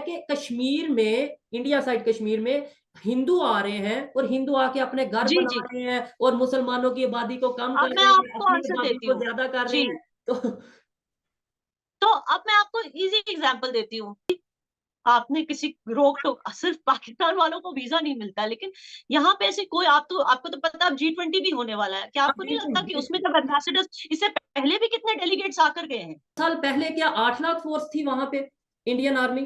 कि कश्मीर में, India side Kashmir में हिंदू आ रहे हैं और हिंदू आके अपने घर जी बना जी। रहे हैं और मुसलमानों की आबादी को कम अब कर मैं रहे हैं, आपको अपनी आंसर आबादी देती को हूँ। ज्यादा कर रहे जी, हैं। तो तो अब मैं आपको इजी एग्जांपल देती हूँ। आपने किसी रोक टोक, सिर्फ पाकिस्तान वालों को वीजा नहीं मिलता, लेकिन यहाँ पे ऐसे कोई, आपको तो पता, अब G20 भी होने वाला है, क्या हाँ, आपको नहीं बिल्कुल लगता कि उसमें बिल्कुल। जब एम्बेसडर्स, इससे पहले भी कितने डेलीगेट्स आकर गए हैं? साल पहले क्या 8 लाख फोर्स थी वहां पे, इंडियन आर्मी?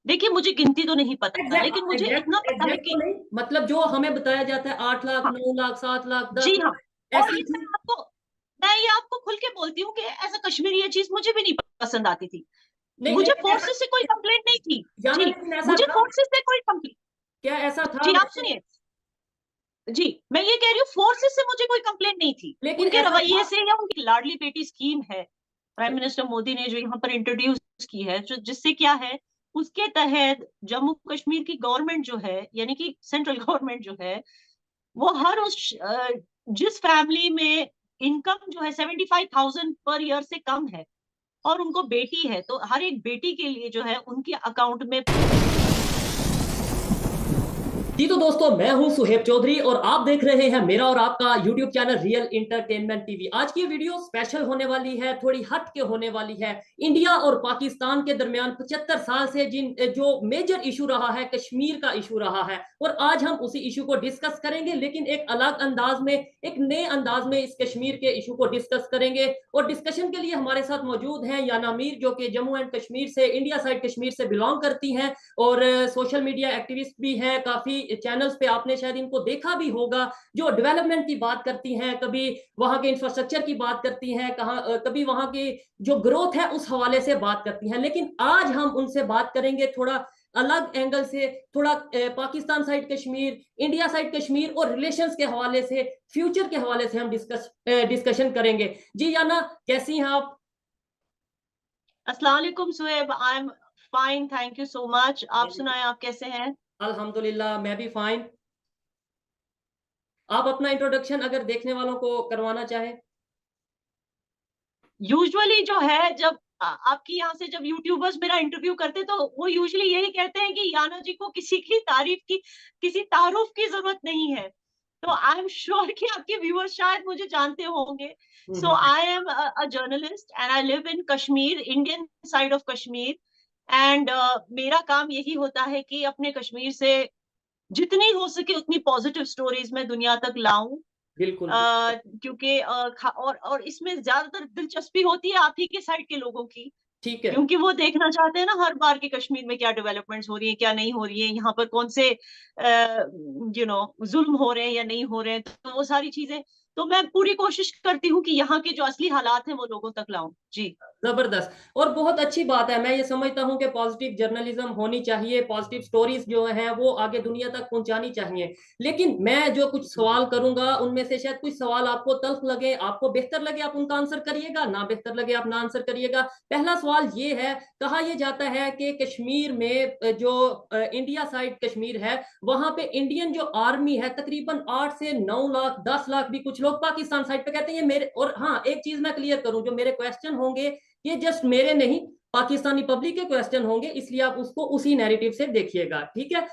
देखिए, मुझे गिनती तो नहीं पता, लेकिन एग्जैक्ट मुझे इतना एग्जैक्ट पता है एग्जैक्ट तो कि नहीं, मतलब जो हमें बताया जाता है 8 लाख, हाँ, 9 लाख, 7 लाख, जी दस हाँ। लाख और ऐसी ये थी। मैं आपको खुल के बोलती हूँ कि एज अ कश्मीरी ये चीज मुझे भी नहीं पसंद आती थी। नहीं मुझे लेकिन ऐसा, फोर्सेस से कोई कंप्लेंट नहीं थी। जाना, जी, लेकिन ऐसा मुझे था, फोर्सेस से कोई कंप्लेंट। क्या ऐसा था जी, आप वैसे? सुनिए। जी, मैं ये कह रही हूँ, फोर्सेस से मुझे कोई कंप्लेंट नहीं थी। लेकिन उनके ऐसा रवैये था। से, या उनकी लाडली बेटी स्कीम है, प्राइम मिनिस्टर मोदी ने जो यहाँ पर इंट्रोड्यूस की है, जो जिससे क्या है, उसके तहत जम्मू कश्मीर की गवर्नमेंट जो है, यानी कि सेंट्रल गवर्नमेंट जो है, वो हर जिस फैमिली में इनकम जो है 75,000 पर ईयर से कम है, और उनको बेटी है, तो हर एक बेटी के लिए जो है उनके अकाउंट में। जी तो दोस्तों, मैं हूं सुहेब चौधरी और आप देख रहे हैं मेरा और आपका YouTube channel real entertainment TV. आज की ये वीडियो स्पेशल होने वाली है, थोड़ी हट के होने वाली है। इंडिया और पाकिस्तान के दरमियान 75 साल से जिन जो मेजर इशू रहा है, कश्मीर का इशू रहा है, और आज हम उसी इशू को डिस्कस करेंगे, लेकिन एक अलग अंदाज में, एक नए अंदाज में इस कश्मीर के इशू को डिस्कस करेंगे। और डिस्कशन के लिए हमारे साथ मौजूद हैं याना मीर, जो कि जम्मू एंड कश्मीर से, इंडिया साइड कश्मीर से बिलोंग करती हैं और सोशल मीडिया एक्टिविस्ट भी हैं। काफी चैनल्स पे आपने शायद इनको देखा भी होगा, जो डेवलपमेंट की बात करती हैं, कभी वहां के इंफ्रास्ट्रक्चर की बात करती हैं, कभी वहां की जो ग्रोथ है उस हवाले से बात करती हैं। लेकिन आज हम उनसे बात करेंगे थोड़ा अलग एंगल से, थोड़ा Pakistan side Kashmir, India side Kashmir और रिलेशंस के हवाले से, फ्यूचर के हवाले से हम डिस्कशन करेंगे। जी याना, कैसी हैं आप? अस्सलाम वालेकुम Suhaib, I am fine, thank you so much. आप सुनाएं, आप कैसे हैं? अल्हम्दुलिल्लाह, मैं भी फाइन। आप अपना इंट्रोडक्शन अगर देखने वालों को करवाना चाहें। यूजुअली जो है, जब आपकी यहाँ से जब यूट्यूबर्स मेरा इंटरव्यू करते, तो वो यूजुअली यही कहते हैं कि याना जी को किसी की तारीफ की, किसी तारुफ की जरूरत नहीं है। तो आई एम श्योर कि आपके व्यूअर्स शायद मुझे जानते होंगे। So hmm. I am a journalist and I live in Kashmir, Indian side of Kashmir. And मेरा काम यही होता है कि अपने कश्मीर से जितनी हो सके उतनी पॉजिटिव स्टोरीज मैं दुनिया तक लाऊं। बिल्कुल बिल्कुल। क्योंकि और इसमें ज्यादातर दिलचस्पी होती है आप ही के साइड के लोगों की, ठीक है। क्योंकि वो देखना चाहते हैं ना हर बार के कश्मीर में क्या डेवलपमेंट्स हो रही है, क्या नहीं हो रही है, यहाँ पर कौन से जुल्म हो रहे हैं या नहीं हो रहे हैं, तो वो सारी चीजें। तो मैं पूरी कोशिश करती हूँ कि यहाँ के जो असली हालात हैं वो लोगों तक लाऊं। जी। जबरदस्त और बहुत अच्छी बात है। मैं ये समझता हूँ कि पॉजिटिव जर्नलिज्म होनी चाहिए, पॉजिटिव स्टोरीज जो हैं वो आगे दुनिया तक पहुंचानी चाहिए। लेकिन मैं जो कुछ सवाल करूंगा उनमें से शायद कुछ सवाल आपको तल्ख लगे, आपको बेहतर लगे आप उनका आंसर करिएगा, ना बेहतर लगे आप ना आंसर करिएगा। पहला सवाल ये है, कहा यह जाता है कि कश्मीर में जो इंडिया साइड कश्मीर है, वहां पे इंडियन जो आर्मी है तकरीबन 8 से 9 लाख, 10 लाख भी कुछ लोग पाकिस्तान साइड पे कहते हैं। ये मेरे, और हाँ एक चीज मैं क्लियर करूं, जो मेरे क्वेश्चन होंगे ये जस्ट मेरे नहीं, पाकिस्तानी पब्लिक के क्वेश्चन होंगे, इसलिए आप उसको उसी नैरेटिव से देखिएगा, ठीक है?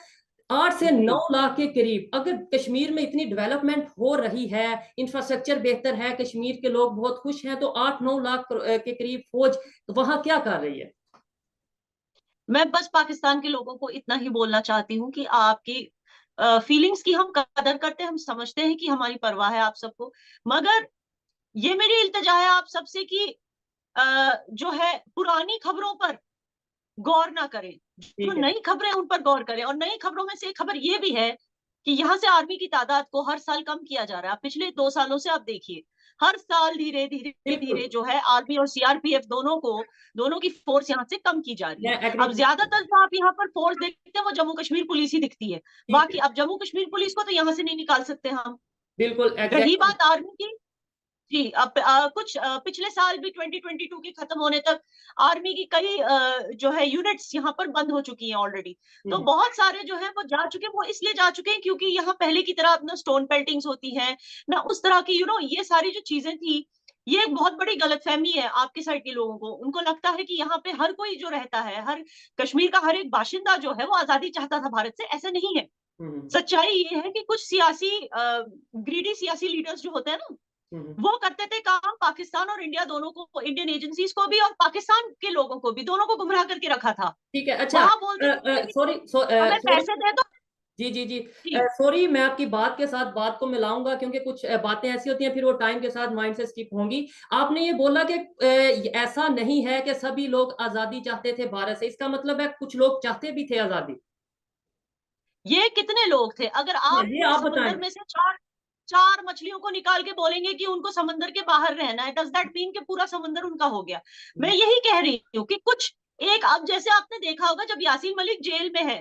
8 से 9 लाख के करीब, अगर कश्मीर में इतनी डेवलपमेंट हो रही है, इंफ्रास्ट्रक्चर बेहतर है, कश्मीर के लोग बहुत खुश हैं, तो 8-9 लाख के करीब फौज वहां क्या कर रही है? मैं बस पाकिस्तान के लोगों को इतना ही बोलना चाहती हूँ कि आपकी फीलिंग्स की हम कदर करते हैं, हम समझते हैं कि हमारी परवाह है आप सबको, मगर ये मेरी इल्तिजा है आप सबसे कि जो है पुरानी खबरों पर गौर ना करें, जो ठीक है। नई खबरें उन पर गौर करें। और नई खबरों में से एक खबर ये भी है कि यहाँ से आर्मी की तादाद को हर साल कम किया जा रहा है। पिछले 2 सालों से आप देखिए, हर साल धीरे धीरे बिल्कुल, धीरे जो है आर्मी और सीआरपीएफ दोनों की फोर्स यहाँ से कम की जा रही है। मैं एग्री। अब ज्यादातर जो आप यहाँ पर फोर्स देखते हैं वो जम्मू कश्मीर पुलिस ही दिखती है। ठीक बाकी है। अब जम्मू कश्मीर पुलिस को तो यहाँ से नहीं निकाल सकते हम। बिल्कुल रही एग्जैक्टली। बात आर्मी की, जी, अब कुछ पिछले साल भी 2022 के खत्म होने तक आर्मी की कई जो है यूनिट्स यहाँ पर बंद हो चुकी हैं ऑलरेडी। तो बहुत सारे जो है वो जा चुके हैं, वो इसलिए जा चुके हैं क्योंकि यहाँ पहले की तरह ना स्टोन पेल्टिंग्स होती हैं, ना उस तरह की ये सारी जो चीजें थी, ये एक बहुत बड़ी गलतफहमी है आपके साइड के लोगों को। उनको लगता है कि यहाँ पे हर कोई जो रहता है, हर कश्मीर का हर एक बाशिंदा जो है वो आजादी चाहता था भारत से। ऐसा नहीं है। हम्म सच्चाई ये है कि कुछ सियासी ग्रीडी सियासी लीडर्स जो होते हैं ना, हम्म। वो करते थे काम पाकिस्तान और इंडिया दोनों को, इंडियन एजेंसीज को भी और पाकिस्तान के लोगों को भी, दोनों को गुमराह करके रखा था। ठीक है, अच्छा। वहां बोलते थे कि सॉरी हमें सॉरी। पैसे दे दो। जी जी जी। जी, सॉरी, मैं आपकी बात के साथ बात को मिलाऊंगा, क्योंकि कुछ बातें ऐसी होती हैं फिर वो टाइम के साथ माइंड से स्किप होंगी। आपने ये बोला कि ऐसा नहीं है कि सभी लोग आजादी चाहते थे भारत से, इसका मतलब है कुछ लोग चाहते भी थे आजादी। ये कितने लोग थे? अगर आप ये पूरे आप बताएं। समंदर में से चार चार मछलियों को निकाल के बोलेंगे कि उनको समंदर के बाहर रहना है, डज दैट मीन कि पूरा समंदर उनका हो गया? मैं यही कह रही हूँ कि कुछ एक, अब जैसे आपने देखा होगा जब यासीन मलिक जेल में है,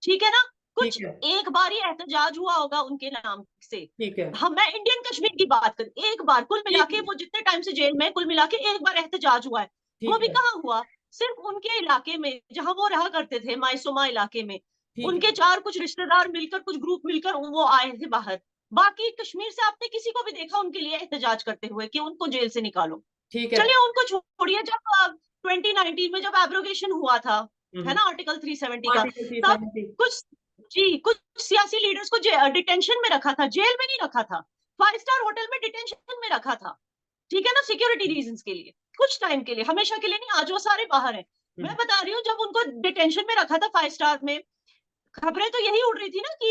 ठीक है ना, ठीक कुछ है। एक बार ही एहतजाज हुआ होगा उनके नाम से। ठीक है। हम, मैं इंडियन कश्मीर की बात करूं, एक बार कुल मिला ठीक के है। वो जितने टाइम से जेल में है, कुल मिला के एक बार एहतजाज हुआ है। वो ठीक भी है। कहाँ हुआ? सिर्फ उनके इलाके में जहां वो रहा करते थे, मायसुमा इलाके में। ठीक उनके है। चार कुछ रिश्तेदार मिलकर, कुछ ग्रुप मिलकर वो आए थे बाहर। बाकी कश्मीर से आपने किसी को भी देखा उनके लिए एहतजाज करते हुए कि उनको जेल से निकालो? ठीक है। चलिए उनको छोड़िए, जब 2019 में जब एब्रोगेशन हुआ था, है ना, आर्टिकल 370 का, आर्टिकल थ्री तब सेवेंटी। कुछ, जी, कुछ सियासी लीडर्स को डिटेंशन में रखा था, जेल में नहीं रखा था, 5 स्टार होटल में डिटेंशन में रखा था, ठीक है ना, सिक्योरिटी रीजंस के लिए, कुछ टाइम के लिए, हमेशा के लिए नहीं। आज वो सारे बाहर हैं। मैं बता रही हूँ जब उनको डिटेंशन में रखा था 5 स्टार में, खबरें तो यही उड़ रही थी ना कि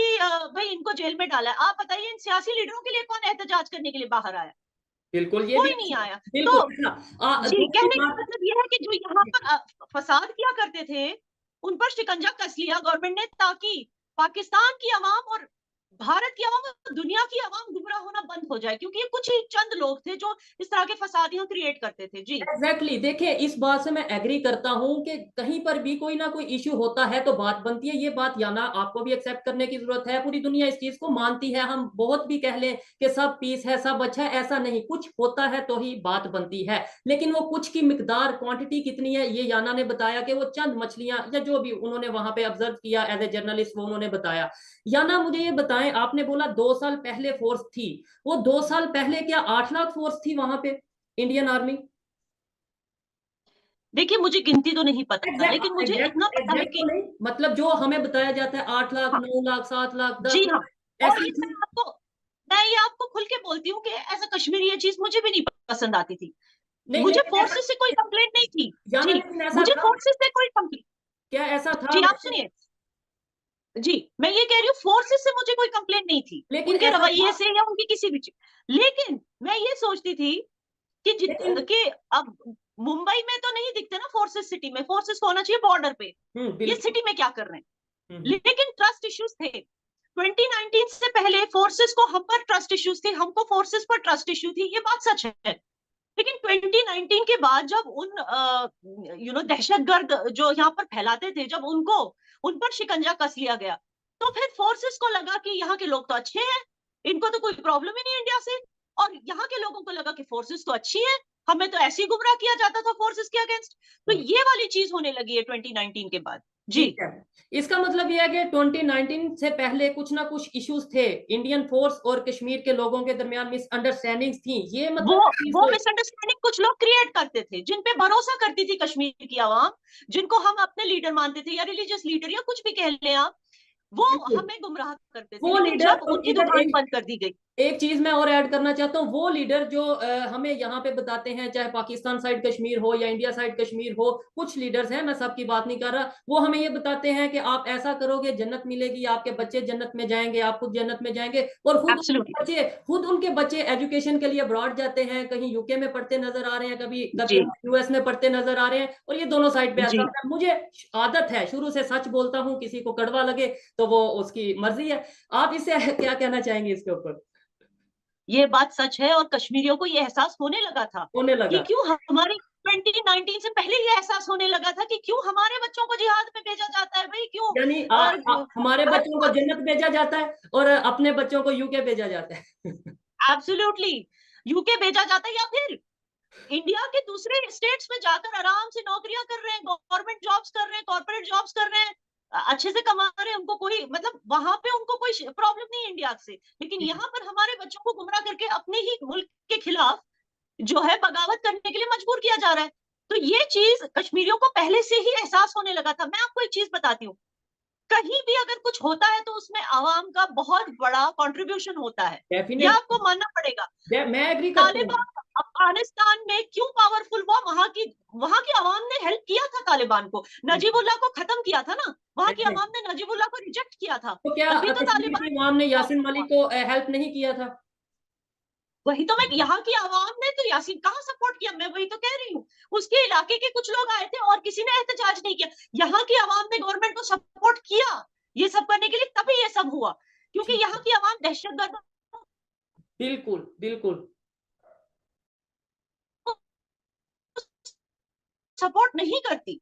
भाई इनको जेल में डाला है। आप बताइए इन सियासी लीडरों के लिए कौन एहतजाज करने के लिए बाहर आया? बिल्कुल, ये भी कोई नहीं आया। तो बिल्कुल। अच्छा, जी, दूसरी कहने का बात। मतलब ये है कि जो यहाँ पर फसाद किया करते थे, उन पर शिकंजा कस लिया गवर्नमेंट ने, ताकि पाकिस्तान की आवाम और भारत की आवाम और दुनिया की आवाम गुमराह होना बंद हो जाए, क्योंकि ये कुछ ही चंद लोग थे जो इस तरह के फसाद यहाँ क्रिएट करते थे। जी, एग्जैक्टली exactly। देखिए, इस बात से मैं एग्री करता हूं कि कहीं पर भी कोई ना कोई इश्यू होता है तो बात बनती है। ये बात याना आपको भी एक्सेप्ट करने की जरूरत है। पूरी दुनिया इस चीज को मानती है। हम बहुत भी कह लें कि सब पीस है, सब अच्छा है, ऐसा नहीं, कुछ होता है तो ही बात बनती है। लेकिन वो कुछ की मिकदार, क्वांटिटी कितनी है, ये याना ने बताया कि वो चंद मछलियां, या जो भी उन्होंने वहां पे ऑब्जर्व किया एज ए जर्नलिस्ट, वो उन्होंने बताया। याना, मुझे ये बताएं, आपने बोला 2 साल पहले फोर्स थी, वो 2 साल पहले क्या 8 लाख फोर्स थी वहां पे, इंडियन आर्मी? देखिए मुझे गिनती तो नहीं पता, लेकिन एग्जैक्ट मुझे इतना एग्जैक्ट पता है एग्जैक्ट तो कि नहीं, मतलब जो हमें बताया जाता है 8 लाख, हाँ, 9 लाख, 7 लाख, जी दस हाँ। लाख और ऐसी ये थी। मैं ये आपको खुल के बोलती हूँ कि एज अ कश्मीरी ये चीज मुझे भी नहीं पसंद आती थी। नहीं, मुझे लेकिन ऐसा फोर्सेस से कोई कंप्लेंट नहीं थी। जाना, जी, लेकिन ऐसा मुझे था। फोर्सेस से कोई कंप्लेंट, क्या ऐसा था जी आप वैसे? सुनिए, जी, मैं ये कह रही हूँ फोर्सेस से मुझे कोई कंप्लेंट नहीं थी, लेकिन उनके ऐसा था। रवैये से या उनकी किसी भी चीज। लेकिन मैं ये सोचती थी कि लेकिन कि अब मुंबई में तो नहीं दिखते ना फोर्सेस, सिटी में फोर्सेस को होना चाहिए बॉर्डर पे, ये बिल्कुल। सिटी में क्या कर रहे हैं? हम्म। लेकिन ट्रस्ट इश्यूज थे। 2019 से पहले फोर्सेस को हम पर ट्रस्ट इश्यूज थे, हमको फोर्सेस पर ट्रस्ट इश्यू थी, ये बात सच है। लेकिन 2019 के बाद जब उन दहशतगर्द जो यहाँ पर फैलाते थे, जब उनको, उन पर शिकंजा कस लिया गया, तो फिर फोर्सेस को लगा कि यहाँ के लोग तो अच्छे हैं, इनको तो कोई प्रॉब्लम ही नहीं इंडिया से। और यहाँ के लोगों को लगा कि फोर्सेस तो अच्छी है, हमें तो ऐसे ही गुमराह किया जाता था फोर्सेस के अगेंस्ट। तो हम्म। ये वाली चीज होने लगी है 2019 के बाद। जी, ठीक है। इसका मतलब यह है कि 2019 से पहले कुछ ना कुछ इश्यूज थे, इंडियन फोर्स और कश्मीर के लोगों के दरमियान मिसअंडरस्टैंडिंग्स थी, ये वो मतलब चीज वो तो। मिसअंडरस्टैंडिंग कुछ लोग क्रिएट करते थे, जिन पे भरोसा करती थी कश्मीर की आवाम, जिनको हम अपने लीडर मानते थे या रिलीजियस लीडर या कुछ भी कह लें आप, वो बिल्कुल। हमें गुमराह करते थे। वो लेकिन लीडर, जब और उनकी इधर दुकान एक बंद कर दी गई, एक चीज मैं और ऐड करना चाहता हूँ। वो लीडर जो हमें यहाँ पे बताते हैं, चाहे पाकिस्तान साइड कश्मीर हो या इंडिया साइड कश्मीर हो, कुछ लीडर्स हैं, मैं सबकी बात नहीं कर रहा, वो हमें ये बताते हैं कि आप ऐसा करोगे जन्नत मिलेगी, आपके बच्चे जन्नत में जाएंगे, आप खुद जन्नत में जाएंगे। और एब्सोल्युटली, खुद उनके बच्चे एजुकेशन के लिए अब्रॉड जाते हैं, कहीं यूके में पढ़ते नजर आ रहे हैं, कभी कभी जी, यूएस में पढ़ते नजर आ रहे हैं, और ये दोनों साइड पे ऐसा जी, होता है। मुझे आदत है, शुरू से सच बोलता हूँ, किसी को कड़वा लगे तो वो उसकी मर्जी है। आप इससे क्या कहना चाहेंगे इसके ऊपर? ये बात सच है। और कश्मीरियों को ये एहसास होने लगा था होने कि लगा। क्यों हमारी, 2019 से पहले ये एहसास होने लगा था कि क्यों हमारे बच्चों को जिहाद में भेजा जाता है भाई, क्यों यानी हमारे बच्चों को जन्नत भेजा जाता है और अपने बच्चों को यूके भेजा जाता है। एब्सोल्युटली यूके भेजा जाता है, या फिर इंडिया के दूसरे स्टेट्स में जाकर आराम से नौकरियां कर रहे हैं, गवर्नमेंट जॉब्स कर रहे हैं, कॉर्पोरेट जॉब्स कर रहे हैं, अच्छे से कमा रहे हैं, उनको कोई मतलब वहां पे उनको कोई प्रॉब्लम नहीं है इंडिया से। लेकिन यहाँ पर हमारे बच्चों को गुमराह करके अपने ही मुल्क के खिलाफ जो है बगावत करने के लिए मजबूर किया जा रहा है। तो ये चीज कश्मीरियों को पहले से ही एहसास होने लगा था। मैं आपको एक चीज बताती हूँ, कहीं भी अगर कुछ होता है तो उसमें आवाम का बहुत बड़ा कंट्रीब्यूशन होता है, यह डेफिनेटली आपको मानना पड़ेगा। मैं एग्री करता हूँ। तालिबान अफगानिस्तान में क्यों पावरफुल हुआ? वहां की आवाम ने हेल्प किया था तालिबान को, नजीबुल्लाह को खत्म किया था ना, वहां की एग्जैक्ट। आवाम ने नजीबुल्लाह को रिजेक्ट किया था, तो क्या तभी तो कश्मीर तालिबान की इमाम ने यासीन पावरफुल मलिक हुआ। को हेल्प नहीं किया था? वही तो मैं, यहाँ की आवाम ने तो यासीन कहाँ सपोर्ट किया, मैं वही तो कह रही हूँ। उसके इलाके के कुछ लोग आए थे और किसी ने एहतजाज नहीं किया, यहाँ की आवाम ने गवर्नमेंट को सपोर्ट किया ये सब करने के लिए, तभी ये सब हुआ, क्योंकि ठीक यहाँ है। की आवाम दहशतगर्द बिल्कुल बिल्कुल। सपोर्ट नहीं करती।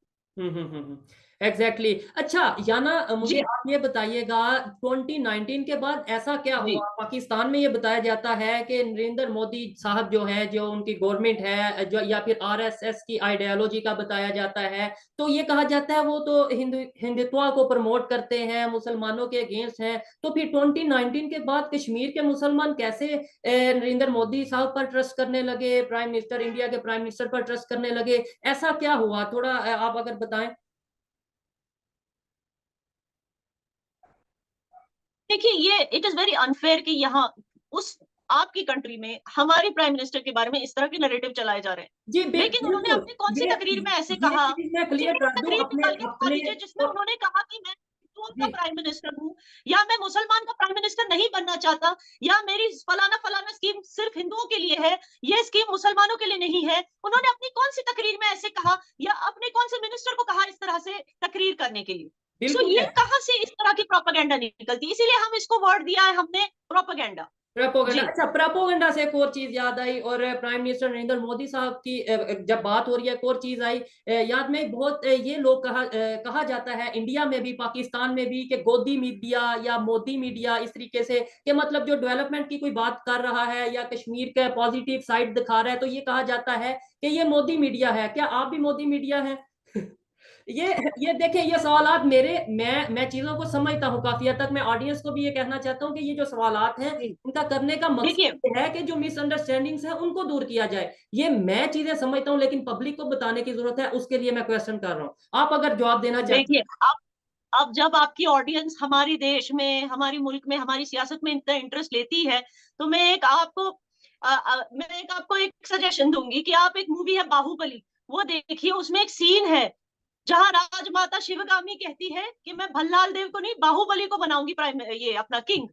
एग्जैक्टली। अच्छा याना, मुझे जी आप ये बताइएगा, 2019 के बाद ऐसा क्या जी। हुआ पाकिस्तान में? ये बताया जाता है कि नरेंद्र मोदी साहब जो है, जो उनकी गवर्नमेंट है, जो या फिर आरएसएस की आइडियोलॉजी का बताया जाता है, तो ये कहा जाता है वो तो हिंदुत्व को प्रमोट करते हैं, मुसलमानों के अगेंस्ट हैं। तो फिर 2019 के बाद कश्मीर के मुसलमान कैसे नरेंद्र मोदी साहब पर ट्रस्ट करने लगे, प्राइम मिनिस्टर, इंडिया के प्राइम मिनिस्टर पर ट्रस्ट करने लगे? ऐसा क्या हुआ, थोड़ा आप अगर बताएं। देखिए, ये इट इज वेरी अनफेयर कि यहाँ उस आपकी कंट्री में हमारी प्राइम मिनिस्टर के बारे में इस तरह के नैरेटिव चलाए जा रहे हैं। जी लेकिन उन्होंने बिल्कुल। अपनी कौन सी तकरीर में ऐसे ये कहा? चीज मैं मुझे क्लियर एक कर दूं तकरीर अपने निकाल के दिखा अपने दीजिए जिसमें उन्होंने कहा कि मैं हिंदुओं का जी प्राइम मिनिस्टर हूँ, या मैं मुसलमान का प्राइम मिनिस्टर नहीं बनना चाहता, या मेरी फलाना फलाना स्कीम सिर्फ हिंदुओं के लिए है, ये स्कीम मुसलमानों के लिए नहीं है। उन्होंने अपनी कौन सी तकरीर में ऐसे कहा, या अपने कौन से मिनिस्टर को कहा इस तरह से तकरीर करने के लिए? सो बिल्कुल ये है। कहाँ से इस तरह की प्रोपेगेंडा निकलती? इसीलिए हम इसको वर्ड दिया है हमने, प्रोपेगेंडा। प्रोपोगंडा। जी अच्छा, प्रोपोगंडा से एक और चीज याद आई, और प्राइम मिनिस्टर नरेंद्र मोदी साहब की जब बात हो रही है, एक और चीज आई याद में, बहुत ये लोग कहा जाता है इंडिया में भी पाकिस्तान में भी कि गोदी मीडिया या मोदी मीडिया, इस तरीके से कि मतलब जो डेवलपमेंट की कोई बात कर रहा है या कश्मीर का पॉजिटिव साइड दिखा रहा है, तो ये कहा जाता है कि ये मोदी मीडिया है। क्या आप भी मोदी मीडिया हैं? ये देखिए, ये सवालात मेरे, मैं चीजों को समझता हूँ काफी हद तक। मैं ऑडियंस को भी ये कहना चाहता हूँ कि ये जो सवालात हैं, जी। इनका करने का देखिए मकसद ये है कि जो मिसअंडरस्टैंडिंग्स है उनको दूर किया जाए। ये मैं चीजें समझता हूँ, लेकिन पब्लिक को बताने की जरूरत है, उसके लिए मैं क्वेश्चन कर रहा हूँ। आप अगर जवाब देना चाहते देखिए अब जब आपकी ऑडियंस हमारी देश में, हमारी मुल्क में, हमारी सियासत में इतना इंटरेस्ट लेती है, तो मैं एक आपको एक सजेशन दूंगी कि आप, एक मूवी है बाहुबली, वो देखिए। उसमें एक सीन है जहां राजमाता शिवगामी कहती है कि मैं भल्लाल देव को नहीं, बाहुबली को बनाऊंगी प्राइम, ये अपना किंग।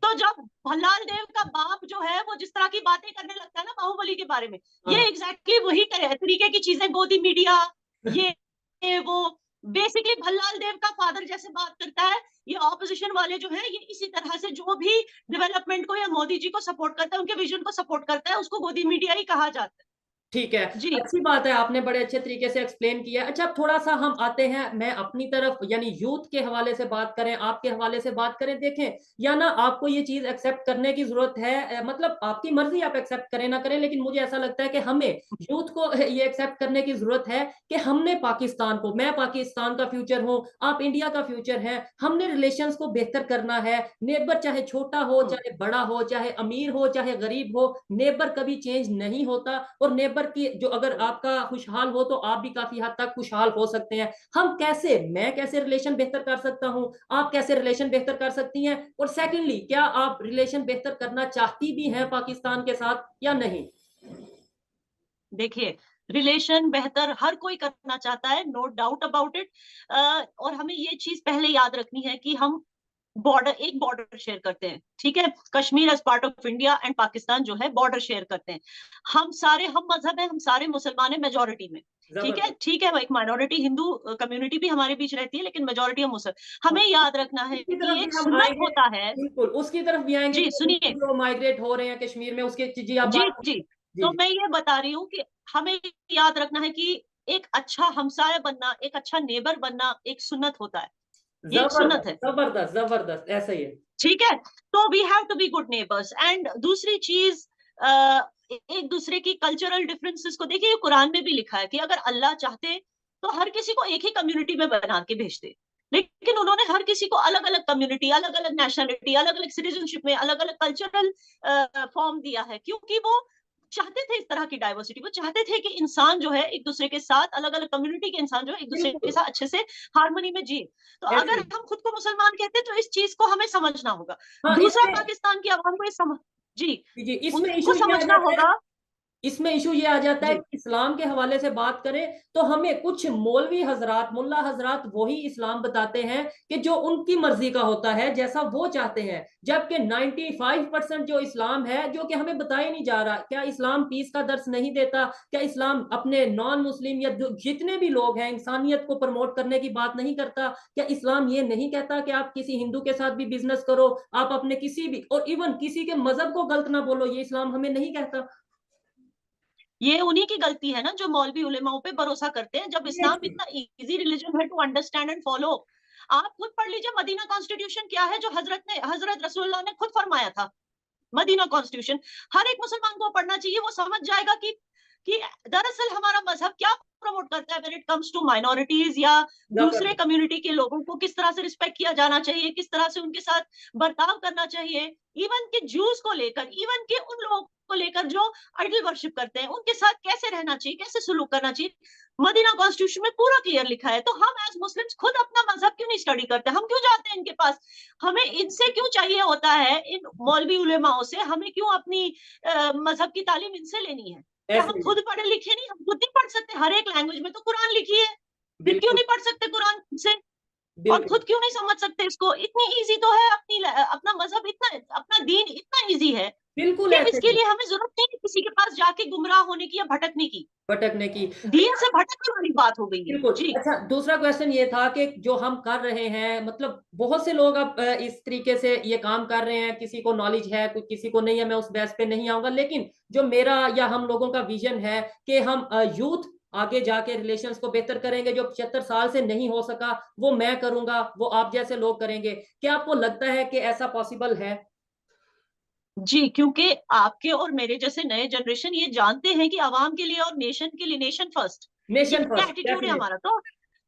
तो जब भल्लाल देव का बाप जो है वो जिस तरह की बातें करने लगता है ना बाहुबली के बारे में, ये हैं? एग्जैक्टली वही तरीके की चीजें, गोदी मीडिया, ये वो, बेसिकली भल्लाल देव का फादर जैसे बात करता है, ये ऑपोजिशन वाले जो है, ये इसी तरह से जो भी डेवलपमेंट को या मोदी जी को सपोर्ट करता है, उनके विजन को सपोर्ट करता है, उसको गोदी मीडिया ही कहा जाता है। ठीक है। जी अच्छी बात है, आपने बड़े अच्छे तरीके से एक्सप्लेन किया। अच्छा, अब थोड़ा सा हम आते हैं, मैं अपनी तरफ, यानी यूथ के हवाले से बात करें, आपके हवाले से बात करें। देखें, या ना आपको ये चीज एक्सेप्ट करने की जरूरत है, मतलब आपकी मर्जी, आप एक्सेप्ट करें ना करें, लेकिन मुझे ऐसा लगता है कि हमें यूथ को ये एक्सेप्ट करने की जरूरत है कि हमने पाकिस्तान को, मैं पाकिस्तान का फ्यूचर हूँ, आप इंडिया का फ्यूचर है, हमने रिलेशंस को बेहतर करना है। नेबर चाहे छोटा हो चाहे बड़ा हो, चाहे अमीर हो चाहे गरीब हो, नेबर कभी चेंज नहीं होता। और नेबर की जो, अगर आपका खुशहाल हो तो आप भी काफी हद तक खुशहाल हो सकते हैं। हम कैसे, मैं कैसे रिलेशन बेहतर कर सकता हूं, आप कैसे रिलेशन बेहतर कर सकती हैं? और सेकंडली, क्या आप रिलेशन बेहतर करना चाहती भी हैं पाकिस्तान के साथ या नहीं? देखिए, रिलेशन बेहतर हर कोई करना चाहता है, नो डाउट अबाउट इट। और हमें ये चीज पहले याद रखनी है कि हम एक बॉर्डर शेयर करते हैं, ठीक है? Kashmir as part of India and Pakistan जो है बॉर्डर शेयर करते हैं। हम सारे हम मजहब है, हम सारे मुसलमान है मेजोरिटी में, ठीक है? जबरदस्त। ठीक है, वो एक माइनॉरिटी हिंदू कम्युनिटी भी हमारे बीच रहती है, लेकिन मेजोरिटी हम मुसलमान। हमें याद रखना है उसकी कि तरफ भी एक हम सुन्नत आएंगे। होता है। बिल्कुल, उसकी तरफ भी आएंगे जी कि सुनिए, जो माइग्रेट हो रहे हैं कश्मीर में, उसके, जी आप जी बात। जी। जी तो जी। मैं ये बता रही हूँ कि हमें याद रखना है कि एक अच्छा हमसाया बनना, एक अच्छा नेबर बनना एक सुन्नत होता है, ये एक सुन्नत जबरदस्त है, जबरदस्त जबरदस्त, ऐसा ही है। ठीक है? तो we have to be good neighbours. And दूसरी चीज, एक दूसरे की कल्चरल डिफरेंसेस को देखिए, कुरान में भी लिखा है कि अगर अल्लाह चाहते तो हर किसी को एक ही कम्युनिटी में बना के भेजते, लेकिन उन्होंने हर किसी को अलग अलग कम्युनिटी, अलग अलग नेशनलिटी, अलग अलग सिटीजनशिप में, अलग अलग कल्चरल फॉर्म दिया है, क्योंकि वो चाहते थे इस तरह की डाइवर्सिटी, वो चाहते थे कि इंसान जो है एक दूसरे के साथ, अलग अलग कम्युनिटी के इंसान जो है एक दूसरे के बिल्कुल साथ अच्छे से हार्मनी में जिए। तो ऐसे अगर ही। हम खुद को मुसलमान कहते हैं तो इस चीज को हमें समझना होगा। हाँ दूसरा, इसमें, पाकिस्तान की आवाम को जी, जी इसमें उनको इशू ये आ समझना जाता है, होगा। इसमें इशू ये आ जाता है जी, कि इस्लाम के हवाले से बात करें तो हमें कुछ मौलवी हजरात, मुल्ला हजरात वही इस्लाम बताते हैं कि जो उनकी मर्जी का होता है, जैसा वो चाहते हैं, जबकि 95% जो इस्लाम है जो कि हमें बताया नहीं जा रहा। क्या इस्लाम पीस का दर्स नहीं देता? क्या इस्लाम अपने नॉन मुस्लिम या जितने भी लोग हैं इंसानियत को प्रमोट करने की बात नहीं करता? क्या इस्लाम ये नहीं कहता कि आप किसी हिंदू के साथ भी बिजनेस करो, आप अपने किसी भी, और इवन किसी के मजहब को गलत ना बोलो? ये इस्लाम हमें नहीं कहता? ये उन्हीं की गलती है ना जो मौलवी उलेमाओं पे भरोसा करते हैं, जब ये इस्लाम इतना इजी रिलीजन है टू अंडरस्टैंड एंड फॉलो। आप खुद पढ़ लीजिए मदीना कॉन्स्टिट्यूशन क्या है, जो हजरत रसूलुल्लाह ने खुद फरमाया था। मदीना कॉन्स्टिट्यूशन हर एक मुसलमान को पढ़ना चाहिए, वो समझ जाएगा कि दरअसल हमारा मजहब क्या प्रमोट करता है when it comes to minorities या दूसरे जबरदस्त। कम्युनिटी के लोगों को किस तरह से रिस्पेक्ट किया जाना चाहिए, किस तरह से उनके साथ बर्ताव करना चाहिए। इवन के जूस को लेकर, इवन के उन लोगों को लेकर जो आइडल वर्शिप करते हैं, उनके साथ कैसे रहना चाहिए, कैसे सुलूक करना चाहिए, मदीना कॉन्स्टिट्यूशन में पूरा क्लियर लिखा है। तो हम एज मुस्लिम्स खुद अपना मजहब क्यों नहीं स्टडी करते? हम क्यों जाते हैं इनके पास? हमें इनसे क्यों चाहिए होता है, इन मौलवी उलेमाओं से हमें क्यों अपनी मजहब की तालीम इनसे लेनी है? क्या ऐसे हम ही। खुद पढ़े लिखे नहीं? हम खुद नहीं पढ़ सकते? हर एक लैंग्वेज में तो कुरान लिखी है, फिर क्यों बिल्कुल नहीं पढ़ सकते कुरान से? और बिल्कुल खुद क्यों नहीं समझ सकते इसको? इतनी इजी तो है अपना मजहब, इतना अपना दीन इतना इजी है बिल्कुल कि ऐसे इसके ही। लिए हमें जरूरत नहीं है किसी के पास जाके गुमराह होने की या भटकने की। भटकने की। दीन से भटकने वाली बात हो गई है बिल्कुल। जी। अच्छा, दूसरा क्वेश्चन ये था कि जो हम कर रहे हैं, मतलब बहुत से लोग अब इस तरीके से ये काम कर रहे हैं, किसी को नॉलेज है, कुछ किसी को नहीं है, मैं उस बेस पे नहीं आऊंगा, लेकिन जो मेरा या हम लोगों का विजन है कि हम यूथ आगे जाके रिलेशंस को बेहतर करेंगे, जो 75 साल से नहीं हो सका वो मैं करूंगा, वो आप जैसे लोग करेंगे। क्या आपको लगता है कि ऐसा पॉसिबल है? जी, क्योंकि आपके और मेरे जैसे नए जनरेशन ये जानते हैं कि आवाम के लिए और नेशन के लिए, नेशन फर्स्ट, ये नेशन फर्स्ट, एटीट्यूड है डेफिनेट। हमारा।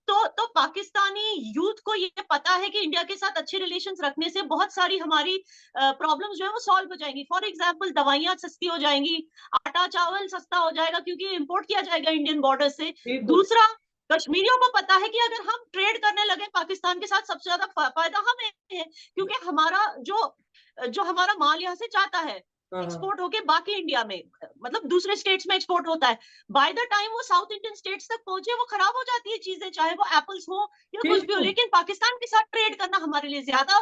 तो पाकिस्तानी यूथ को ये पता है कि इंडिया के साथ अच्छे रिलेशंस रखने से बहुत सारी हमारी प्रॉब्लम्स जो है वो सॉल्व हो जाएंगी। फॉर एग्जांपल, दवाइयां सस्ती हो जाएंगी, आटा चावल सस्ता हो जाएगा क्योंकि इंपोर्ट किया जाएगा इंडियन बॉर्डर से। बिल्कुल। दूसरा, कश्मीरियों को पता है कि अगर हम ट्रेड करने लगे पाकिस्तान के साथ, सबसे ज्यादा फायदा हमें है, क्योंकि हमारा जो जो हमारा माल यहाँ से जाता है, हाँ हाँ। एक्सपोर्ट होके बाकी इंडिया में, मतलब दूसरे स्टेट्स में एक्सपोर्ट होता है। बाय द टाइम वो साउथ इंडियन स्टेट्स तक पहुंचे वो खराब हो जाती है चीजें, चाहे वो एप्पल्स हो या कुछ भी हो। बिल्कुल लेकिन पाकिस्तान के साथ ट्रेड करना हमारे लिए ज्यादा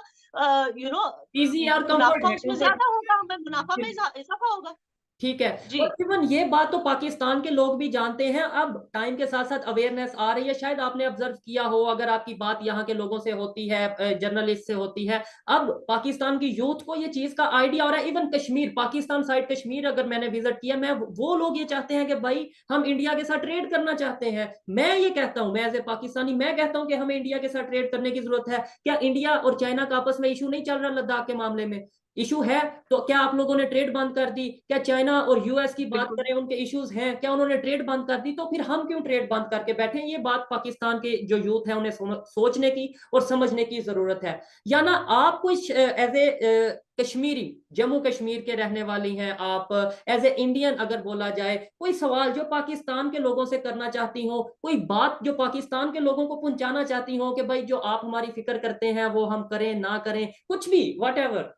यू नो इजी और कंफर्ट मुनाफा है, उसमें कंफर्ट। ज्यादा होगा, हमें मुनाफा में इजाफा होगा। ठीक है। जी, और इवन ये बात तो पाकिस्तान के लोग भी जानते हैं, अब टाइम के साथ साथ अवेयरनेस आ रही है, शायद आपने ऑब्जर्व किया हो, अगर आपकी बात यहाँ के लोगों से होती है, जर्नलिस्ट से होती है, अब पाकिस्तान की यूथ को ये चीज का आइडिया हो रहा है। इवन कश्मीर, पाकिस्तान साइड कश्मीर अगर मैंने विजिट किया, मैं वो लोग ये चाहते हैं कि भाई हम इंडिया के साथ ट्रेड करना चाहते हैं। मैं ये कहता हूँ, मैं एज ए पाकिस्तानी मैं कहता हूँ कि हमें इंडिया के साथ ट्रेड करने की जरूरत है। क्या इंडिया और चाइना का आपस में इशू नहीं चल रहा लद्दाख के मामले में? इशू है। तो क्या आप लोगों ने ट्रेड बंद कर दी? क्या चाइना और यूएस की बात बिल्कुल। करें, उनके इश्यूज हैं, क्या उन्होंने ट्रेड बंद कर दी? तो फिर हम क्यों ट्रेड बंद करके बैठे हैं? ये बात पाकिस्तान के जो यूथ है उन्हें सोचने की और समझने की जरूरत है। या ना आप कुछ एज ए कश्मीरी, जम्मू कश्मीर के रहने वाली हैं आप, एज ए इंडियन अगर बोला जाए, कोई सवाल जो पाकिस्तान के लोगों से करना चाहती हो, कोई बात जो पाकिस्तान के लोगों को पहुंचाना चाहती हो कि भाई जो आप हमारी फिक्र करते हैं वो हम करें ना करें, कुछ भी, वट एवर।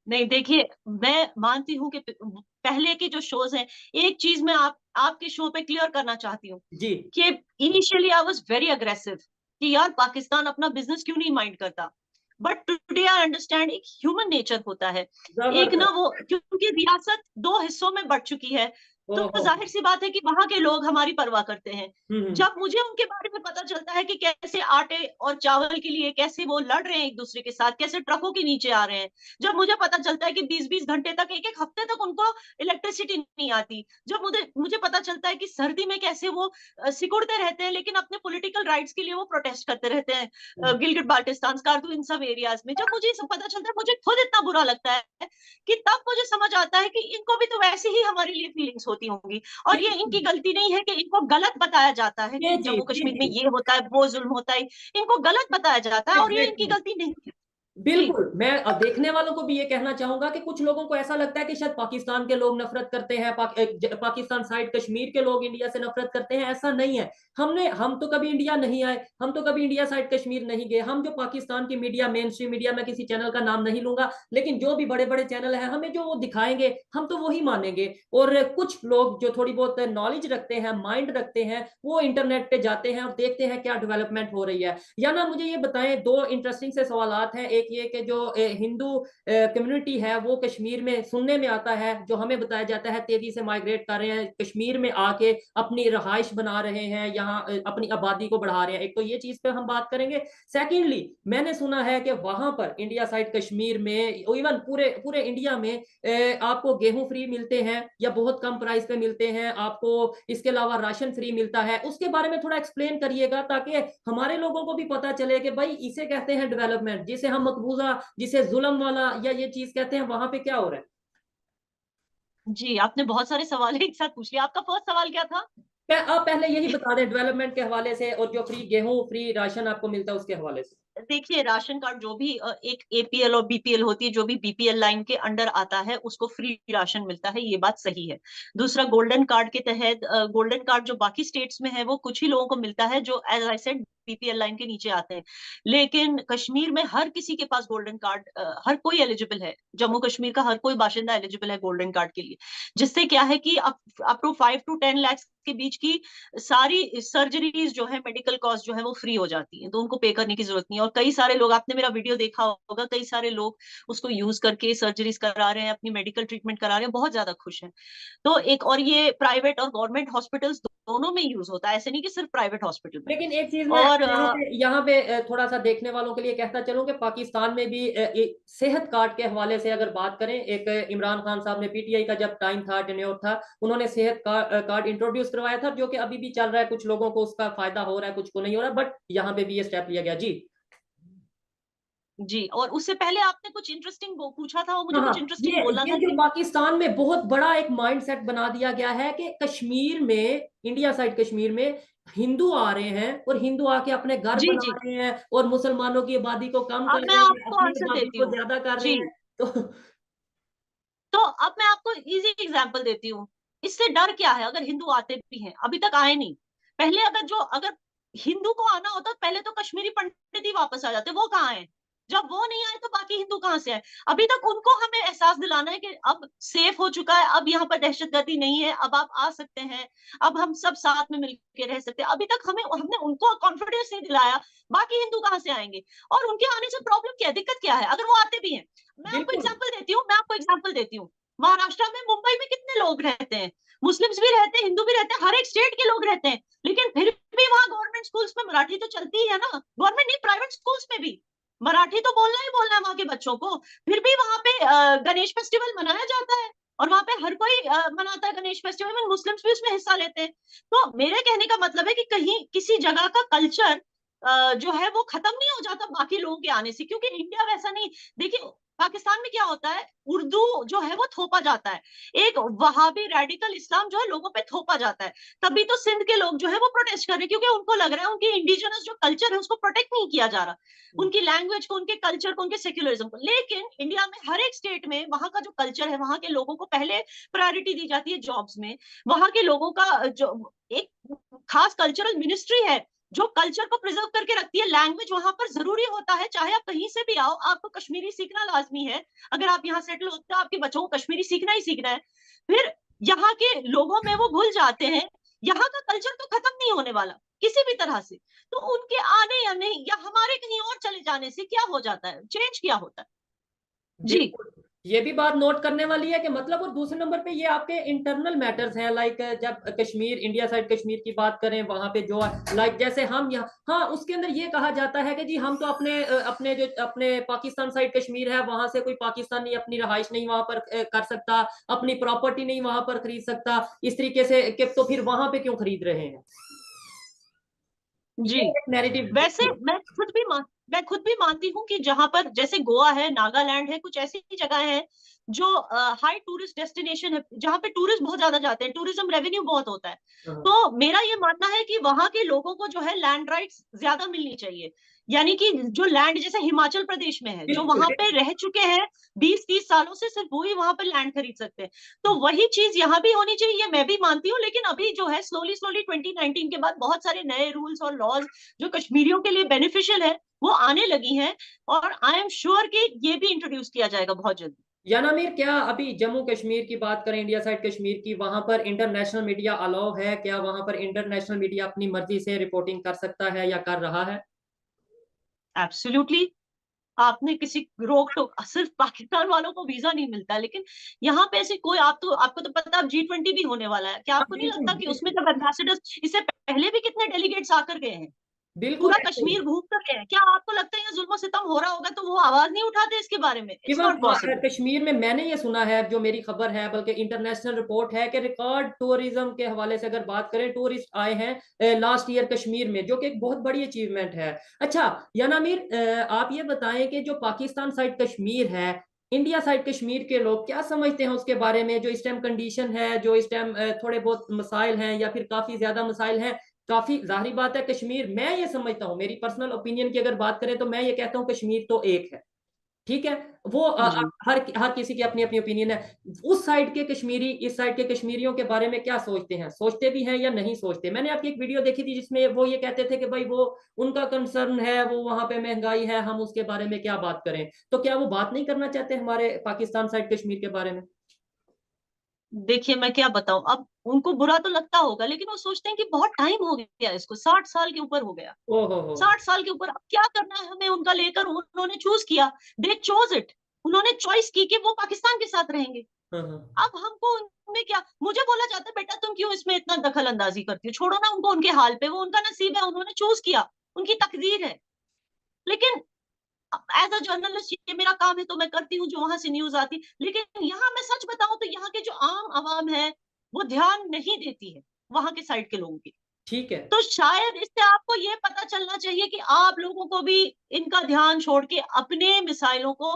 नहीं, देखिए, मैं मानती हूँ कि पहले के जो शोज हैं, एक चीज मैं आपके शो पे क्लियर करना चाहती हूँ जी। कि initially I was very aggressive कि यार पाकिस्तान अपना बिजनेस क्यों नहीं माइंड करता। बट टुडे आई अंडरस्टैंड एक ह्यूमन नेचर होता है। एक ना, जबरदस्त। वो क्योंकि रियासत दो हिस्सों में बढ़ चुकी है, तो ओहो। जाहिर सी बात है कि वहां के लोग हमारी परवाह करते हैं। हम्म। जब मुझे उनके बारे में पता चलता है कि कैसे आटे और चावल के लिए कैसे वो लड़ रहे हैं एक दूसरे के साथ, कैसे ट्रकों के नीचे आ रहे हैं, जब मुझे पता चलता है कि 20-20 घंटे तक, एक एक हफ्ते तक उनको इलेक्ट्रिसिटी नहीं आती, जब मुझे मुझे पता चलता है कि सर्दी में कैसे वो सिकुड़ते रहते हैं लेकिन अपने पॉलिटिकल राइट्स के लिए वो प्रोटेस्ट करते रहते हैं, गिलगिट बाल्टिस्तान, कारगिल, इन सब एरियाज में, जब मुझे ये सब पता चलता है मुझे खुद इतना बुरा लगता है कि तब मुझे समझ आता है कि इनको भी तो वैसे ही हमारे लिए फीलिंग्स होती होंगी। और ये इनकी गलती नहीं है कि इनको गलत बताया जाता है जी कि जी जम्मू जी कश्मीर में जी। ये होता है, वो जुल्म होता है, इनको गलत बताया जाता है, और ये इनकी एग्जैक्टली। गलती नहीं है। बिल्कुल, मैं देखने वालों को भी ये कहना चाहूंगा कि कुछ लोगों को ऐसा लगता है कि शायद पाकिस्तान के लोग नफरत करते हैं, पाकिस्तान साइड कश्मीर के लोग इंडिया से नफरत करते हैं। ऐसा नहीं है। हम तो कभी इंडिया नहीं आए, हम तो कभी इंडिया साइड कश्मीर नहीं गए। हम जो पाकिस्तान की मीडिया, मेन स्ट्रीम मीडिया, मैं किसी चैनल का नाम नहीं लूंगा, लेकिन जो भी बड़े बड़े चैनल है, हमें जो वो दिखाएंगे हम तो वही मानेंगे। और कुछ लोग जो थोड़ी बहुत नॉलेज रखते हैं, माइंड रखते हैं, वो इंटरनेट पे जाते हैं और देखते हैं क्या डेवलपमेंट हो रही है। या ना, मुझे ये बताएं, दो इंटरेस्टिंग से सवालात हैं। एक ये कि जो हिंदू कम्युनिटी है वो कश्मीर में सुनने में आता है, जो हमें बताया जाता है तेजी से माइग्रेट कर रहे हैं, कश्मीर में आके अपनी रहाइश बना रहे हैं, यहाँ अपनी आबादी को बढ़ा रहे हैं। एक तो ये चीज पे हम बात करेंगे। सेकेंडली, मैंने सुना है कि वहां पर इंडिया साइड कश्मीर में, इवन पूरे पूरे इंडिया में आपको गेहूं फ्री मिलते हैं या बहुत कम प्राइस पे मिलते हैं आपको। इसके अलावा राशन फ्री मिलता है। उसके बारे में थोड़ा एक्सप्लेन करिएगा, ताकि हमारे लोगों को भी पता चले कि भाई इसे कहते हैं डेवलपमेंट, जिसे हम मकबूजा, जिसे जुल्म वाला या ये चीज कहते हैं, वहां पे क्या हो रहा है। जी, आपने बहुत सारे सवाल एक साथ पूछ लिया। आपका फर्स्ट सवाल क्या था? आप पहले यही बता दें डेवलपमेंट के हवाले से, और जो फ्री गेहूं, फ्री राशन आपको मिलता है उसके हवाले से। देखिए, राशन कार्ड जो भी एक एपीएल और बीपीएल होती है, जो भी बीपीएल लाइन के अंडर आता है उसको फ्री राशन मिलता है, ये बात सही है। दूसरा, गोल्डन कार्ड के तहत, गोल्डन कार्ड जो बाकी स्टेट्स में है वो कुछ ही लोगों को मिलता है, जो as I said BPL line के नीचे आते हैं। लेकिन कश्मीर में हर किसी के पास गोल्डन कार्ड, हर कोई एलिजिबल है। जम्मू कश्मीर का हर कोई बाशिंदा एलिजिबल है गोल्डन कार्ड के लिए। जिससे क्या है कि अप टू 5 to 10 लाख के बीच की सारी सर्जरीज जो है, मेडिकल कॉस्ट जो है वो फ्री हो जाती है, तो उनको पे करने की जरूरत नहीं है। और कई सारे लोग, आपने मेरा वीडियो देखा होगा, कई सारे लोग उसको यूज करके सर्जरीज करा रहे हैं, अपनी मेडिकल ट्रीटमेंट करा रहे हैं, बहुत ज्यादा खुश हैं। तो एक, और ये प्राइवेट और गवर्नमेंट हॉस्पिटल्स दोनों में यूज होता है, ऐसे नहीं कि सिर्फ प्राइवेट हॉस्पिटल में। लेकिन एक चीज मैं और यहाँ पे थोड़ा सा देखने वालों के लिए कहता चलूं कि पाकिस्तान में भी सेहत कार्ड के हवाले से अगर बात करें, एक इमरान खान साहब ने पीटीआई का जब टाइम था, टेन्योर था, उन्होंने सेहत कार्ड इंट्रोड्यूस करवाया था, जो कि अभी भी चल रहा है। कुछ लोगों को उसका फायदा हो रहा है, कुछ को नहीं हो रहा, बट यहाँ पे भी ये स्टेप लिया गया जी। जी, और उससे पहले आपने कुछ इंटरेस्टिंग पूछा था, और मुझे हाँ कुछ हाँ, इंटरेस्टिंग बोलना ये था जो कि पाकिस्तान में बहुत बड़ा एक माइंडसेट बना दिया गया है कि कश्मीर में, इंडिया साइड कश्मीर में हिंदू आ रहे हैं और हिंदू आके अपने घर जी बना जी, रहे हैं और मुसलमानों की आबादी को कम अब कर मैं रहे हैं, आपको अपनी आंसर आबादी देती को हूँ। ज्यादा कर रहे जी, हैं। तो तो अब मैं आपको इजी एग्जांपल देती हूँ। इससे डर क्या है? अगर हिंदू आते भी हैं, अभी तक आए नहीं। पहले अगर हिंदू को आना होता तो पहले तो कश्मीरी पंडित ही वापस आ जाते, वो कहाँ है? जब वो नहीं आए तो बाकी हिंदू कहाँ से आए? अभी तक उनको हमें एहसास दिलाना है कि अब सेफ हो चुका है, अब यहाँ पर दहशतगर्दी नहीं है, अब आप आ सकते हैं, अब हम सब साथ में मिलकर रह सकते हैं। अभी तक हमने उनको कॉन्फिडेंस नहीं दिलाया, बाकी हिंदू कहाँ से आएंगे? और उनके आने से प्रॉब्लम क्या है, दिक्कत क्या है, अगर वो आते भी हैं? बिल्कुल मैं आपको एग्जाम्पल देती हूँ। महाराष्ट्र में, मुंबई में कितने लोग रहते हैं? मुस्लिम्स भी रहते हैं, हिंदू भी रहते हैं, हर एक स्टेट के लोग रहते हैं। लेकिन फिर भी वहां गवर्नमेंट स्कूल्स में मराठी तो चलती ही है ना, गवर्नमेंट नहीं, प्राइवेट स्कूल्स में भी मराठी तो बोलना ही बोलना है वहां के बच्चों को। फिर भी वहां पे गणेश फेस्टिवल मनाया जाता है, और वहां पे हर कोई मनाता है गणेश फेस्टिवल में, मुस्लिम्स भी उसमें हिस्सा लेते हैं। तो मेरे कहने का मतलब है कि कहीं किसी जगह का कल्चर जो है वो खत्म नहीं हो जाता बाकी लोगों के आने से, क्योंकि इंडिया वैसा नहीं। देखिए, पाकिस्तान में क्या होता है, उर्दू जो है वो थोपा जाता है, एक वहाबी रेडिकल इस्लाम जो है लोगों पे थोपा जाता है। तभी तो सिंध के लोग जो है वो प्रोटेस्ट कर रहे हैं, क्योंकि उनको लग रहा है उनकी इंडिजिनस जो कल्चर है उसको प्रोटेक्ट नहीं किया जा रहा, उनकी लैंग्वेज को, उनके कल्चर को, उनके सेक्युलरिज्म को। लेकिन इंडिया में हर एक स्टेट में वहां का जो कल्चर है, वहां के लोगों को पहले प्रायोरिटी दी जाती है जॉब्स में। वहां के लोगों का जो एक खास कल्चरल मिनिस्ट्री है जो कल्चर को प्रिजर्व करके रखती है। लैंग्वेज वहां पर जरूरी होता है, चाहे आप कहीं से भी आओ, आपको कश्मीरी सीखना लाजमी है। अगर आप यहाँ सेटल होते हो, आपके बच्चों को कश्मीरी सीखना ही सीखना है। फिर यहाँ के लोगों में वो घुल जाते हैं। यहाँ का कल्चर तो खत्म नहीं होने वाला किसी भी तरह से। तो उनके आने या नहीं, या हमारे कहीं और चले जाने से क्या हो जाता है, चेंज क्या होता है? जी बिल्कुल, ये भी बात नोट करने वाली है कि मतलब, और दूसरे नंबर पे ये आपके इंटरनल मैटर्स हैं। लाइक जब कश्मीर, इंडिया साइड कश्मीर की बात करें, वहां पे जो लाइक जैसे हम यहाँ, हाँ, उसके अंदर ये कहा जाता है कि जी हम तो अपने पाकिस्तान साइड कश्मीर है, वहां से कोई पाकिस्तानी अपनी रहाइश नहीं वहां पर कर सकता, अपनी प्रॉपर्टी नहीं वहां पर खरीद सकता, इस तरीके से कि तो फिर वहां पे क्यों खरीद रहे हैं। जी, ये एक नैरेटिव। वैसे मैं खुद भी मैं खुद भी मानती हूँ कि जहां पर जैसे गोवा है, नागालैंड है, कुछ ऐसी जगह है जो हाई टूरिस्ट डेस्टिनेशन है, जहां पे टूरिस्ट बहुत ज्यादा जाते हैं, टूरिज्म रेवेन्यू बहुत होता है। हाँ, तो मेरा ये मानना है कि वहां के लोगों को जो है लैंड राइट्स ज्यादा मिलनी चाहिए। यानी कि जो लैंड जैसे हिमाचल प्रदेश में है, जो बिल्कुल वहां पे बिल्कुल। रह चुके हैं 20-30 सालों से, सिर्फ वही वहां पे लैंड खरीद सकते हैं। तो वही चीज यहाँ भी होनी चाहिए, ये मैं भी मानती हूँ। लेकिन अभी जो है स्लोली स्लोली 2019 के बाद बहुत सारे नए रूल्स और लॉज जो कश्मीरियों के लिए बेनिफिशियल है वो आने लगी हैं, और आई एम श्योर कि ये भी इंट्रोड्यूस किया जाएगा बहुत जल्दी। यानामीर, क्या अभी जम्मू कश्मीर की बात करें, इंडिया साइड कश्मीर की, वहां पर इंटरनेशनल मीडिया अलाउ है? क्या वहां पर इंटरनेशनल मीडिया अपनी मर्जी से रिपोर्टिंग कर सकता है या कर रहा है? एब्सोल्युटली। आपने किसी रोक टोक, सिर्फ पाकिस्तान वालों को वीजा नहीं मिलता, लेकिन यहाँ पे ऐसे कोई, आपको तो पता, अब G20 भी होने वाला है, क्या हाँ आपको नहीं बिल्कुल लगता कि उसमें बिल्कुल। जब एम्बेसडर्स, इससे पहले भी कितने डेलीगेट्स आकर गए हैं, बिल्कुल पूरा ऐसे ही। कश्मीर घूम कर गए हैं, क्या आपको लगता है ये जुल्म सितम हो रहा होगा तो वो आवाज नहीं उठाते इसके बारे में? It's even not possible. Kashmir में मैंने ये सुना है, जो मेरी खबर है बल्कि इंटरनेशनल रिपोर्ट है, कि रिकॉर्ड टूरिज्म के हवाले से अगर बात करें, टूरिस्ट आए हैं लास्ट ईयर कश्मीर में, जो कि एक बहुत बड़ी अचीवमेंट है। अच्छा यानामीर, आप ये बताएं कि जो पाकिस्तान साइड कश्मीर है, इंडिया साइड कश्मीर के लोग क्या समझते हैं उसके बारे में? जो इस टाइम कंडीशन है, जो इस टाइम थोड़े बहुत मसाइल हैं या फिर काफी ज्यादा मसाइल हैं। काफी जाहिर बात है, कश्मीर, मैं ये समझता हूँ, मेरी पर्सनल ओपिनियन की अगर बात करें तो मैं ये कहता हूँ कश्मीर तो एक है। ठीक है। वो जी। हर हर किसी की अपनी अपनी ओपिनियन है। उस साइड के कश्मीरी इस साइड के कश्मीरियों के बारे में क्या सोचते हैं, सोचते भी हैं या नहीं सोचते? मैंने आपकी एक वीडियो देखी थी जिसमें वो ये कहते थे कि भाई वो उनका कंसर्न है, वो वहां पे महंगाई है, हम उसके बारे में क्या बात करें? तो क्या वो बात नहीं करना चाहते हमारे पाकिस्तान साइड कश्मीर के बारे में? देखिए मैं क्या बताऊं, अब उनको बुरा तो लगता होगा, लेकिन वो सोचते हैं कि बहुत टाइम हो गया इसको, 60 साल के ऊपर हो गया। ओ हो। 60 साल के ऊपर अब क्या करना है हमें उनका लेकर, उन्होंने चूज किया, दे चोज इट, उन्होंने चॉइस की कि वो पाकिस्तान के साथ रहेंगे। हाँ हाँ। अब हमको उनमें क्या, मुझे बोला जाता है बेटा तुम क्यों इसमें इतना दखल अंदाजी करती हो, छोड़ो ना उनको उनके हाल पे, वो उनका नसीब है, उन्होंने चूज किया, उनकी तकदीर है। लेकिन एज अ जर्नलिस्ट ये मेरा काम है तो मैं करती हूँ जो वहां से न्यूज आती, लेकिन यहाँ मैं सच बताऊं तो यहाँ के जो आम आवाम है वो ध्यान नहीं देती है वहां के साइड के लोगों की। ठीक है। तो शायद इससे आपको ये पता चलना चाहिए कि आप लोगों को भी इनका ध्यान छोड़ के अपने मिसाइलों को,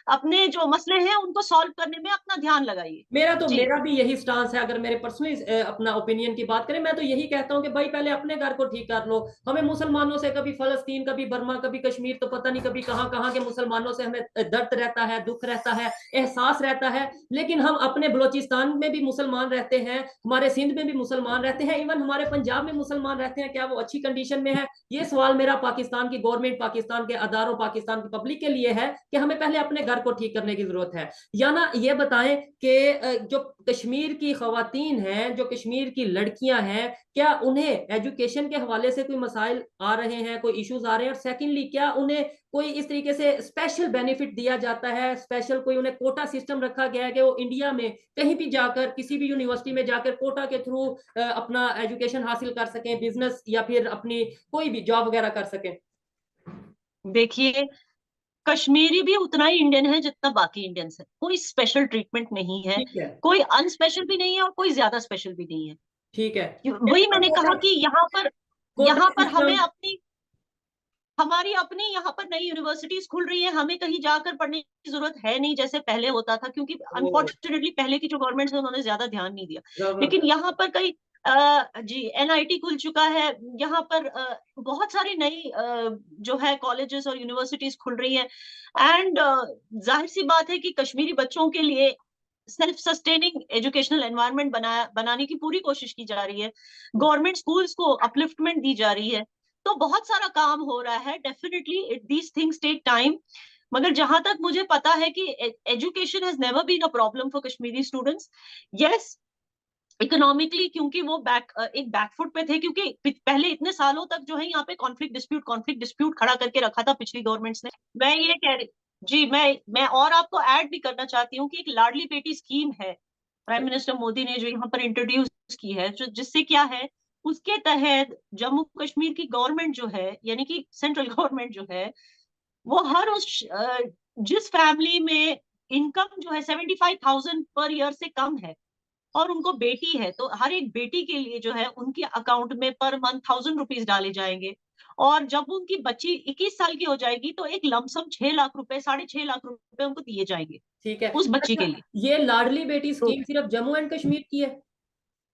अपने जो मसले हैं उनको सॉल्व करने में अपना ध्यान लगाइए। जी। मेरा भी यही स्टांस है। अगर मेरे पर्सनली अपना ओपिनियन की बात करें, मैं तो यही कहता हूं कि भाई पहले अपने घर को ठीक कर लो। हमें मुसलमानों से कभी फलस्तीन, कभी बर्मा, कभी कश्मीर, तो पता नहीं कभी कहां कहां के मुसलमानों से हमें दर्द रहता है, दुख रहता है, एहसास रहता है। लेकिन हम अपने बलोचिस्तान में भी मुसलमान रहते हैं, हमारे सिंध में भी मुसलमान रहते हैं, इवन हमारे पंजाब में मुसलमान रहते हैं। क्या वो अच्छी कंडीशन में है? ये सवाल मेरा पाकिस्तान की गवर्नमेंट, पाकिस्तान के अदारों, पाकिस्तान की पब्लिक के लिए है कि हमें पहले अपने घर को ठीक करने की जरूरत है। या ना ये बताएं कि जो कश्मीर की खवातीन हैं, जो कश्मीर की लड़कियां हैं, क्या उन्हें एजुकेशन के हवाले से कोई मसाइल आ रहे हैं, कोई इश्यूज आ रहे हैं? और सेकेंडली, क्या उन्हें कोई इस तरीके से स्पेशल बेनिफिट दिया जाता है, स्पेशल कोई उन्हें कोटा सिस्टम रखा गया है कि वो इंडिया में कहीं भी जाकर, किसी भी यूनिवर्सिटी में जाकर कोटा के थ्रू अपना एजुकेशन हासिल कर सकें, बिजनेस या फिर अपनी कोई भी जॉब वगैरह कर सकें? देखिए, कश्मीरी भी उतना ही इंडियन है जितना बाकी इंडियंस है, कोई स्पेशल ट्रीटमेंट नहीं है, ठीक है। कोई अनस्पेशल भी नहीं है और कोई ज्यादा स्पेशल भी नहीं है। ठीक है। वही मैंने कहा कि कोटा यहाँ पर हमें सिस्टम। अपनी, हमारी अपनी यहाँ पर नई यूनिवर्सिटीज खुल रही है, हमें कहीं जाकर पढ़ने की जरूरत है नहीं जैसे पहले होता था, क्योंकि वो अनफॉर्चुनेटली पहले की जो गवर्नमेंट है उन्होंने ज्यादा ध्यान नहीं दिया। लेकिन जबरदस्त। यहाँ पर कई जी एनआईटी खुल चुका है, यहाँ पर बहुत सारी नई जो है कॉलेजेस और यूनिवर्सिटीज खुल रही है। एंड जाहिर सी बात है कि कश्मीरी बच्चों के लिए सेल्फ सस्टेनिंग एजुकेशनल एनवायरनमेंट बनाने की पूरी कोशिश की जा रही है, गवर्नमेंट स्कूल्स को अपलिफ्टमेंट दी जा रही है। तो बहुत सारा काम हो रहा है, definitely these things take time. मगर जहां तक मुझे पता है कि education has never been a problem for Kashmiri students. Yes, economically क्योंकि वो एक बैकफुट पे थे, क्योंकि पहले इतने सालों तक जो है यहाँ पे कॉन्फ्लिक्ट डिस्प्यूट खड़ा करके रखा था पिछली गवर्नमेंट्स ने। मैं ये कह रही, जी मैं और आपको ऐड भी करना चाहती हूँ कि एक लाडली बेटी स्कीम है प्राइम मिनिस्टर मोदी ने जो यहाँ पर इंट्रोड्यूस की है, जो जिससे क्या है, उसके तहत जम्मू कश्मीर की गवर्नमेंट जो है, यानी कि सेंट्रल गवर्नमेंट जो है, वो हर उस जिस फैमिली में इनकम जो है 75,000 पर ईयर से कम है और उनको बेटी है, तो हर एक बेटी के लिए जो है उनके अकाउंट में पर मंथ 1,000 रुपीज डाले जाएंगे। और जब उनकी बच्ची 21 साल की हो जाएगी तो एक लमसम 6 लाख रुपए, 6.5 लाख रुपए उनको दिए जाएंगे ठीक है। उस बच्ची के अच्छा, लिए। ये लाडली बेटी तो स्कीम सिर्फ जम्मू एंड कश्मीर की है?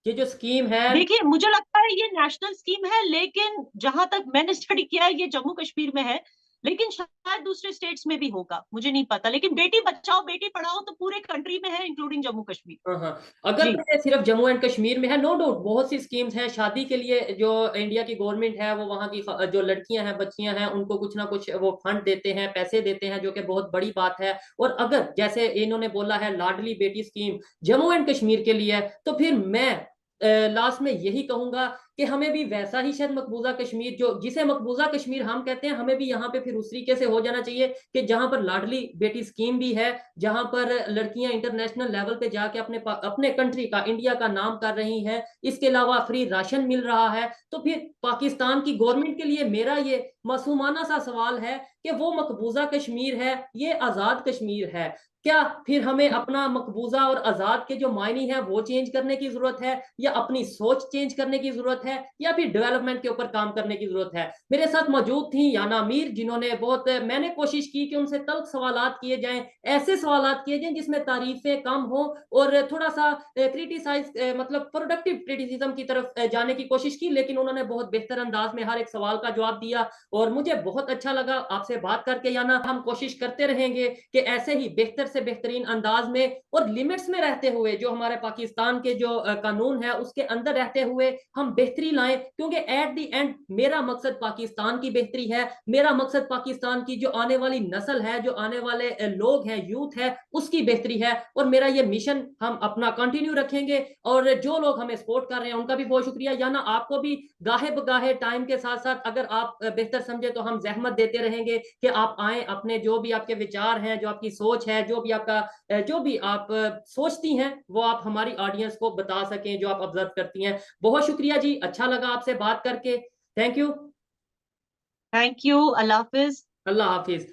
ये जो स्कीम है। देखिए, मुझे लगता है ये नेशनल स्कीम है, लेकिन जहां तक मैंने स्टडी किया है ये जम्मू कश्मीर में है, लेकिन शायद दूसरे स्टेट्स में भी होगा, मुझे नहीं पता। लेकिन बेटी बचाओ बेटी पढ़ाओ तो पूरे कंट्री में है, इंक्लूडिंग जम्मू कश्मीर। हाँ, हाँ। अगर जी। वैसे सिर्फ जम्मू एंड कश्मीर में है, नो डाउट बहुत सी स्कीम्स हैं शादी के लिए, जो इंडिया की गवर्नमेंट है वो वहाँ की जो लड़कियां हैं, बच्चियां हैं, उनको कुछ ना कुछ वो फंड देते हैं, पैसे देते हैं, जो कि बहुत बड़ी बात है। और अगर जैसे इन्होंने बोला है लाडली बेटी स्कीम जम्मू एंड कश्मीर के लिए, तो फिर मैं लास्ट में यही कहूंगा कि हमें भी वैसा ही शायद मकबूजा कश्मीर, जो जिसे मकबूजा कश्मीर हम कहते हैं, हमें भी यहाँ पे फिर उस तरीके से हो जाना चाहिए कि जहां पर लाडली बेटी स्कीम भी है, जहां पर लड़कियां इंटरनेशनल लेवल पे जाके अपने कंट्री का, इंडिया का नाम कर रही हैं, इसके अलावा फ्री राशन मिल रहा है। तो फिर पाकिस्तान की गवर्नमेंट के लिए मेरा ये मासूमाना सा सवाल है कि वो मकबूजा कश्मीर है, ये आजाद कश्मीर है, क्या फिर हमें अपना मकबूजा और आजाद के जो मायने हैं वो चेंज करने की जरूरत है, या अपनी सोच चेंज करने की जरूरत है, या फिर डेवलपमेंट के ऊपर काम करने की जरूरत है? मेरे साथ मौजूद थी याना मीर, जिन्होंने बहुत, मैंने कोशिश की कि उनसे तल्ख सवालात किए जाएं, ऐसे सवालात किए जाएं जिसमें तारीफें कम हो और थोड़ा सा क्रिटिसाइज, मतलब प्रोडक्टिव क्रिटिसिज्म की तरफ जाने की कोशिश की, लेकिन उन्होंने बहुत बेहतर अंदाज में हर एक सवाल का जवाब दिया और मुझे बहुत अच्छा लगा आपसे बात करके। याना हम कोशिश करते रहेंगे कि ऐसे ही बेहतर से बेहतरीन अंदाज में और लिमिट्स में रहते हुए, जो हमारे पाकिस्तान के जो कानून है उसके अंदर रहते हुए हम बेहतरी लाएं, क्योंकि एट द एंड मेरा मकसद पाकिस्तान की बेहतरी है, मेरा मकसद पाकिस्तान की जो आने वाली नस्ल है, जो आने वाले लोग हैं, यूथ है, उसकी बेहतरी है। और मेरा ये मिशन हम अपना कंटिन्यू रखेंगे, और जो लोग हमें सपोर्ट कर रहे हैं उनका भी बहुत शुक्रिया। याना आपको भी गाहे बगाहे टाइम के साथ साथ अगर आप बेहतर समझे तो हम जहमत देते रहेंगे कि आप आए, अपने जो भी आपके विचार हैं, जो आपकी सोच है, जो भी आपका, जो भी आप सोचती हैं, वो आप हमारी ऑडियंस को बता सकें, जो आप ऑब्जर्व करती हैं। बहुत शुक्रिया जी, अच्छा लगा आपसे बात करके। Thank you. Thank you. Allah Hafiz. Allah Hafiz.